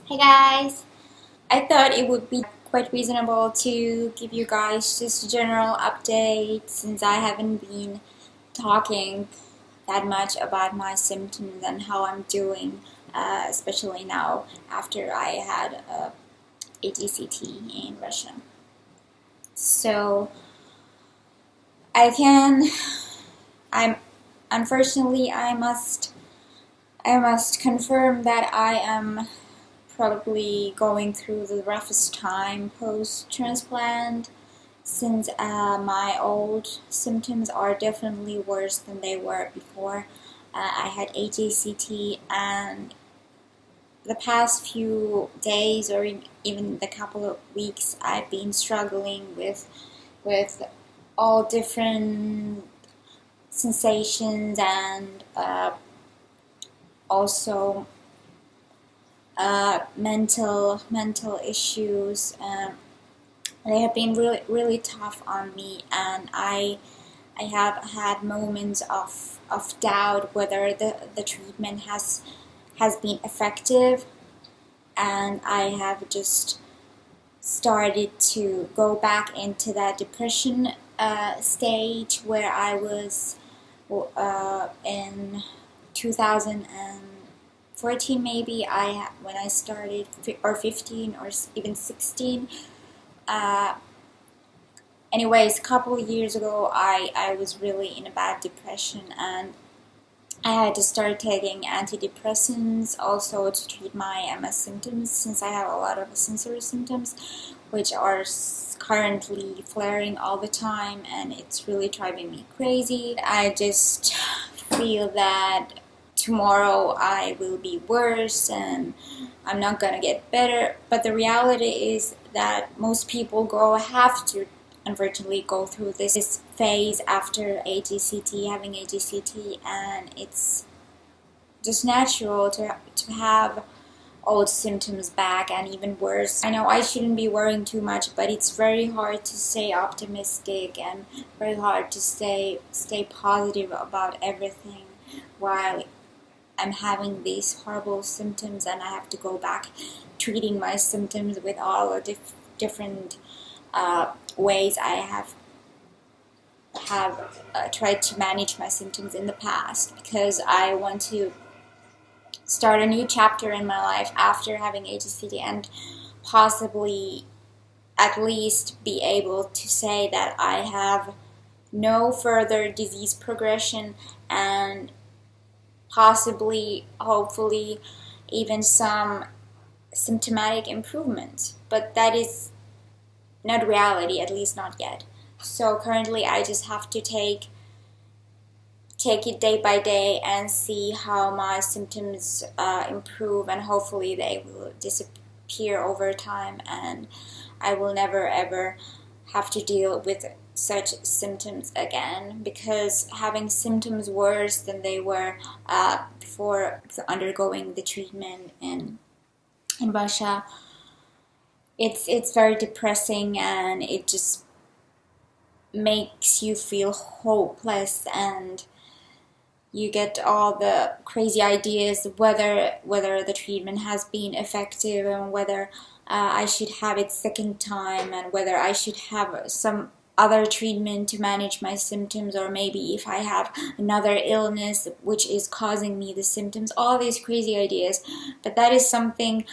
Hey guys! I thought it would be quite reasonable to give you guys just a general update since I haven't been talking that much about my symptoms and how I'm doing, especially now after I had HSCT in Russia. So I'm unfortunately I must confirm that I am probably going through the roughest time post-transplant since my old symptoms are definitely worse than they were before I had HSCT, and the past few days or even the couple of weeks I've been struggling with all different sensations and also mental issues. They have been really tough on me, and I have had moments of doubt whether the treatment has been effective, and I have just started to go back into that depression stage where I was in 2014 maybe. When I started, or 15 or even 16. Anyways, a couple of years ago, I was really in a bad depression, and I had to start taking antidepressants also to treat my MS symptoms, since I have a lot of sensory symptoms which are currently flaring all the time, and it's really driving me crazy. I just feel that tomorrow I will be worse and I'm not gonna get better, but the reality is that most people have to unfortunately go through this phase after having HSCT, and it's just natural to have old symptoms back and even worse. I know I shouldn't be worrying too much, but it's very hard to stay optimistic and very hard to stay positive about everything while I'm having these horrible symptoms, and I have to go back treating my symptoms with all the different ways I have tried to manage my symptoms in the past, because I want to start a new chapter in my life after having HSCT and possibly at least be able to say that I have no further disease progression and possibly, hopefully, even some symptomatic improvement. But that is not reality, at least not yet. So currently I just have to take it day by day and see how my symptoms improve, and hopefully they will disappear over time, and I will never ever have to deal with such symptoms again, because having symptoms worse than they were before undergoing the treatment in Russia, it's very depressing, and it just makes you feel hopeless, and you get all the crazy ideas whether the treatment has been effective, and whether I should have it second time, and whether I should have some other treatment to manage my symptoms, or maybe if I have another illness which is causing me the symptoms. All these crazy ideas, but that is something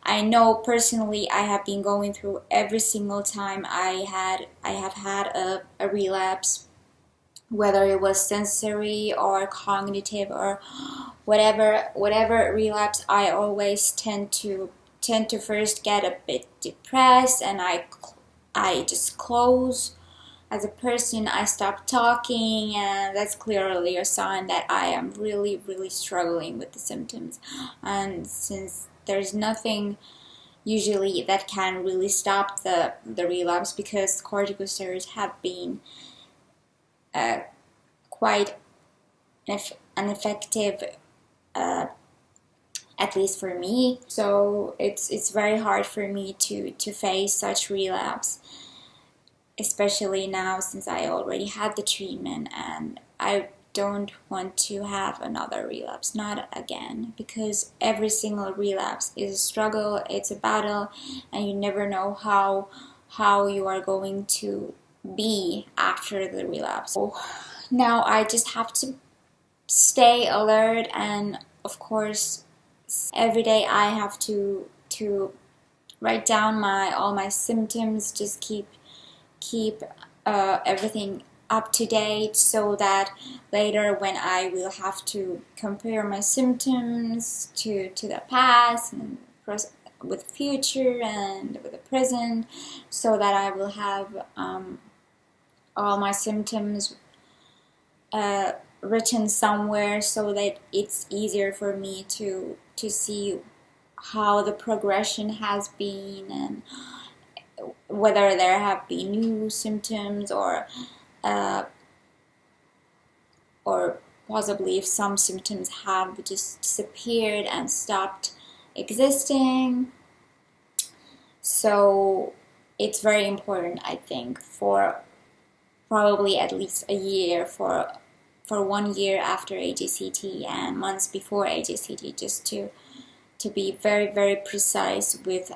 I know personally I have been going through every single time I have had a relapse, whether it was sensory or cognitive or whatever relapse. I always tend to first get a bit depressed, and I just close as a person. I stop talking, and that's clearly a sign that I am really struggling with the symptoms. And since there's nothing usually that can really stop the relapse, because corticosteroids have been quite ineffective, at least for me. So it's very hard for me to face such relapse, especially now since I already had the treatment, and I don't want to have another relapse, not again, because every single relapse is a struggle, it's a battle, and you never know how you are going to be after the relapse. So now I just have to stay alert, and of course every day I have to write down all my symptoms, just keep everything up to date, so that later when I will have to compare my symptoms to the past and with the future and with the present, so that I will have all my symptoms written somewhere, so that it's easier for me to see how the progression has been, and whether there have been new symptoms, or possibly if some symptoms have just disappeared and stopped existing. So it's very important, I think, for probably at least a year, for 1 year after HSCT and months before HSCT, just to be very, very precise with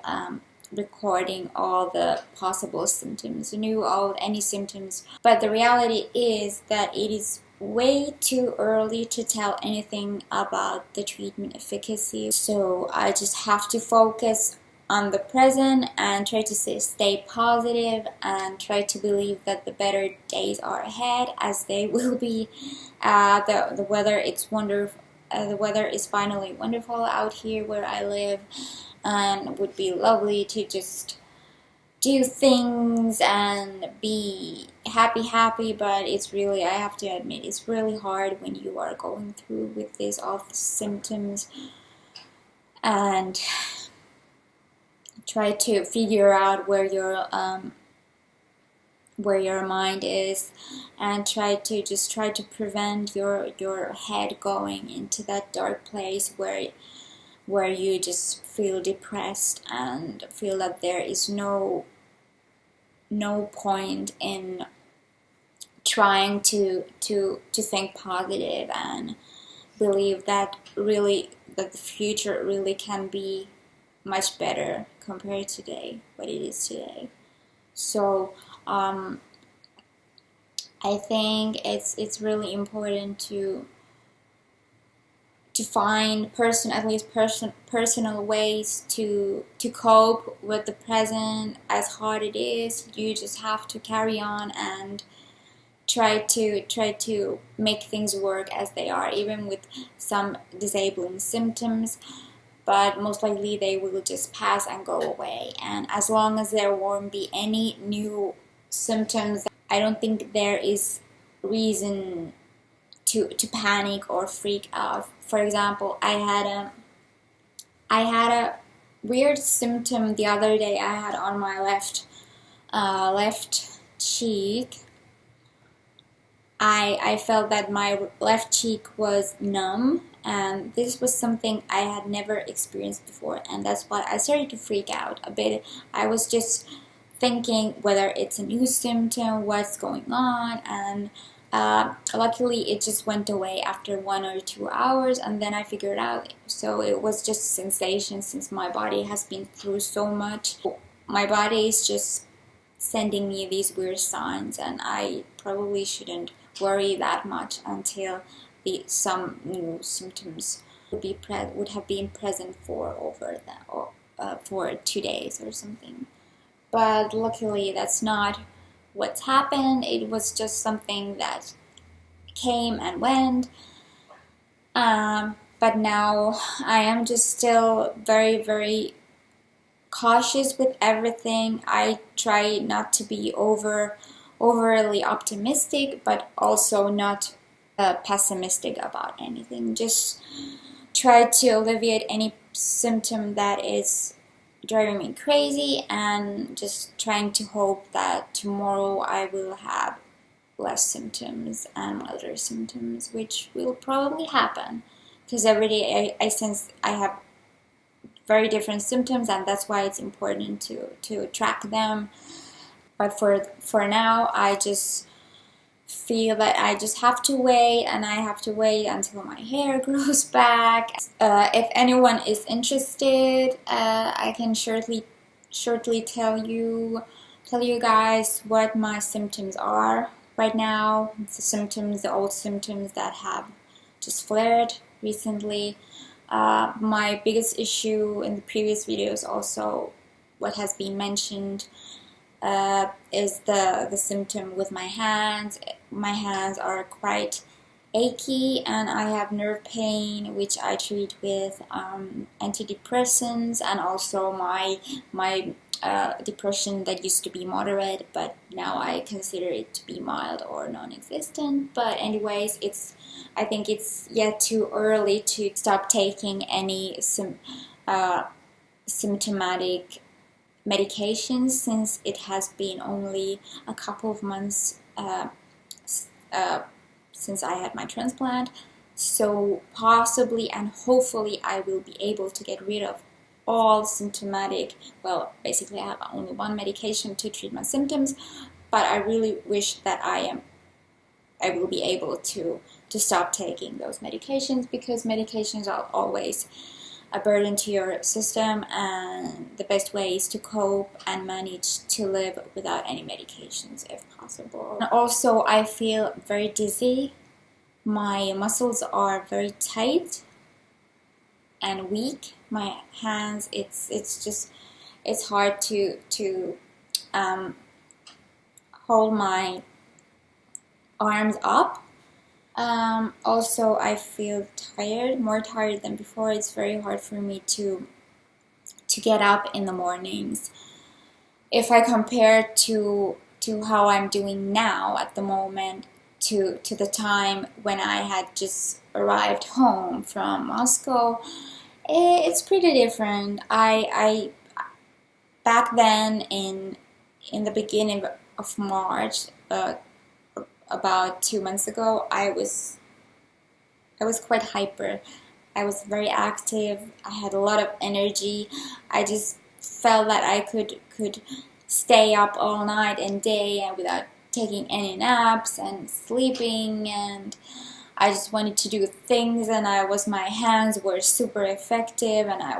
recording all the possible symptoms, new, old, any symptoms. But the reality is that it is way too early to tell anything about the treatment efficacy. So I just have to focus on the present and try to stay positive and try to believe that the better days are ahead, as they will be. The weather, it's wonderful. The weather is finally wonderful out here where I live, and it would be lovely to just do things and be happy, but it's really, I have to admit, it's really hard when you are going through with all the symptoms, and try to figure out where your mind is, and try to prevent your head going into that dark place where you just feel depressed and feel that there is no point in trying to think positive and believe that the future really can be much better compared to today, what it is today. So I think it's really important to find personal ways to cope with the present, as hard it is. You just have to carry on and try to make things work as they are, even with some disabling symptoms. But most likely they will just pass and go away. And as long as there won't be any new symptoms, I don't think there is reason to panic or freak out. For example, I had a weird symptom the other day. I had on my left cheek. I felt that my left cheek was numb, and this was something I had never experienced before, and that's why I started to freak out a bit. I was just thinking whether it's a new symptom, what's going on, and luckily it just went away after 1 or 2 hours, and then I figured out. So it was just a sensation, since my body has been through so much. My body is just sending me these weird signs, and I probably shouldn't worry that much until some new symptoms would have been present for for 2 days or something. But luckily that's not what's happened. It was just something that came and went. But now I am just still very, very cautious with everything. I try not to be overly optimistic, but also not pessimistic about anything. Just try to alleviate any symptom that is driving me crazy, and just trying to hope that tomorrow I will have less symptoms and other symptoms, which will probably happen, because every day I sense I have very different symptoms, and that's why it's important to track them. But for now, I just feel that I just have to wait, and I have to wait until my hair grows back. If anyone is interested, I can shortly tell you guys what my symptoms are right now. The old symptoms that have just flared recently. My biggest issue in the previous videos, also what has been mentioned, is the symptom with my hands. My hands are quite achy, and I have nerve pain, which I treat with antidepressants, and also my depression that used to be moderate, but now I consider it to be mild or non-existent. But anyways, I think it's yet too early to stop taking any symptomatic medications, since it has been only a couple of months since I had my transplant. So possibly and hopefully I will be able to get rid of all symptomatic, well, basically I have only one medication to treat my symptoms, but I really wish that I will be able to stop taking those medications, because medications are always a burden to your system, and the best way is to cope and manage to live without any medications if possible. And also, I feel very dizzy. My muscles are very tight and weak. My hands, it's hard to hold my arms up. Also, I feel tired, more tired than before. It's very hard for me to get up in the mornings. If I compare to how I'm doing now at the moment to the time when I had just arrived home from Moscow, it's pretty different. I back then in the beginning of March, about 2 months ago, I was quite hyper. I was very active. I had a lot of energy. I just felt that I could stay up all night and day and without taking any naps and sleeping, and I just wanted to do things, and my hands were super effective, and I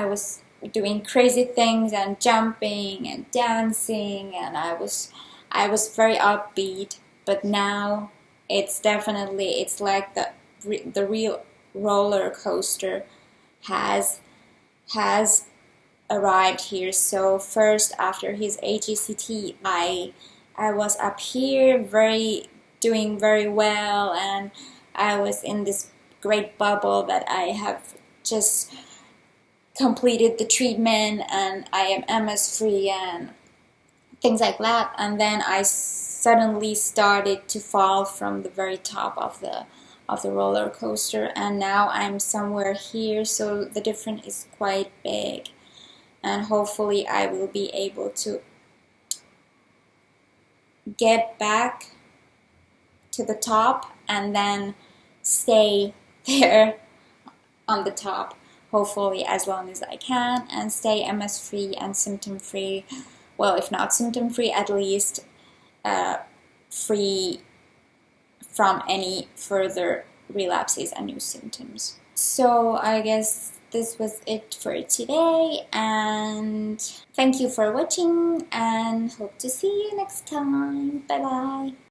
was doing crazy things and jumping and dancing, and I was very upbeat. But now it's like the real roller coaster has arrived here. So first, after his HSCT, I was up here doing very well, and I was in this great bubble that I have just completed the treatment and I am MS free and things like that. And then I suddenly started to fall from the very top of the roller coaster, and now I'm somewhere here, so the difference is quite big, and hopefully I will be able to get back to the top and then stay there on the top, hopefully as long as I can, and stay MS free and symptom free. Well, if not symptom free, at least free from any further relapses and new symptoms. So I guess this was it for today, and thank you for watching, and hope to see you next time. Bye bye.